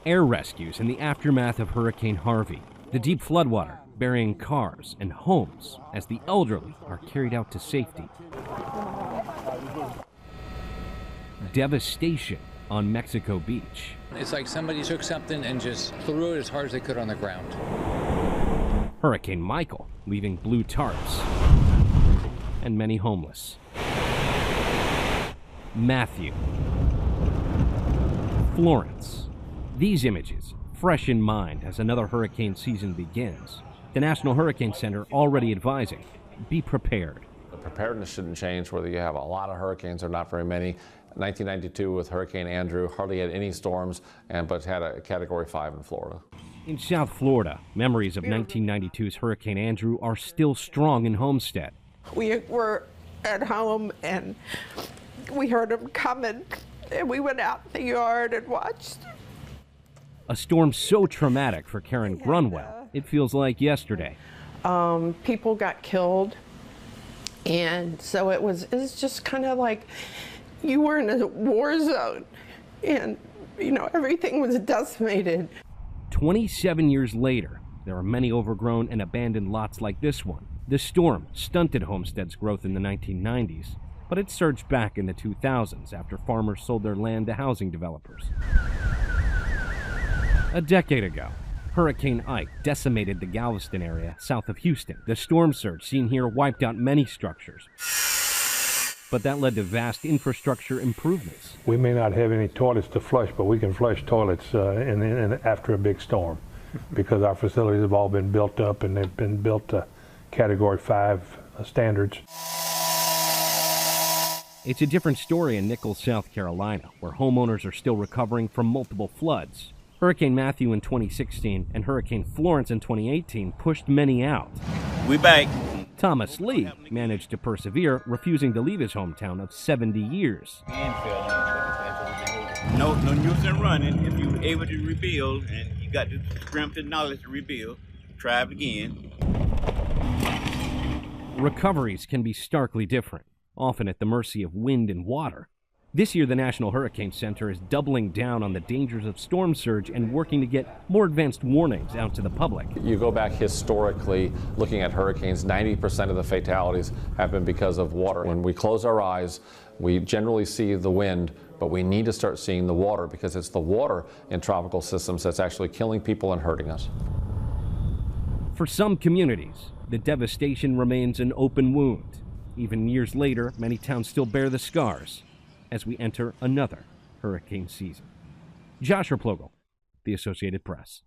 Air rescues in the aftermath of Hurricane Harvey. The deep floodwater burying cars and homes as the elderly are carried out to safety. Devastation on Mexico Beach. It's like somebody took something and just threw it as hard as they could on the ground. Hurricane Michael leaving blue tarps and many homeless. Matthew. Florence. These images fresh in mind as another hurricane season begins. The National Hurricane Center already advising, be prepared. The preparedness shouldn't change whether you have a lot of hurricanes or not very many. 1992 with Hurricane Andrew, hardly had any storms, but had a Category 5 in Florida. In South Florida, memories of 1992's Hurricane Andrew are still strong in Homestead. We were at home and we heard him coming, and we went out in the yard and watched. A storm so traumatic for Karen Grunwell, it feels like yesterday. People got killed, and so it was just kind of like you were in a war zone, and everything was decimated. 27 years later, there are many overgrown and abandoned lots like this one. The storm stunted Homestead's growth in the 1990s, but it surged back in the 2000s after farmers sold their land to housing developers. A decade ago, Hurricane Ike decimated the Galveston area south of Houston. The storm surge seen here wiped out many structures, but that led to vast infrastructure improvements. We may not have any toilets to flush, but we can flush toilets after a big storm because our facilities have all been built up and they've been built to Category 5 standards. It's a different story in Nichols, South Carolina, where homeowners are still recovering from multiple floods. Hurricane Matthew in 2016 and Hurricane Florence in 2018 pushed many out. We back. Thomas Lee managed to persevere, refusing to leave his hometown of 70 years. No use in running. If you're able to rebuild and you got the strength and knowledge to rebuild, try it again. Recoveries can be starkly different, often at the mercy of wind and water. This year, the National Hurricane Center is doubling down on the dangers of storm surge and working to get more advanced warnings out to the public. You go back historically, looking at hurricanes, 90% of the fatalities have been because of water. When we close our eyes, we generally see the wind, but we need to start seeing the water because it's the water in tropical systems that's actually killing people and hurting us. For some communities, the devastation remains an open wound. Even years later, many towns still bear the scars as we enter another hurricane season. Joshua Plogel, The Associated Press.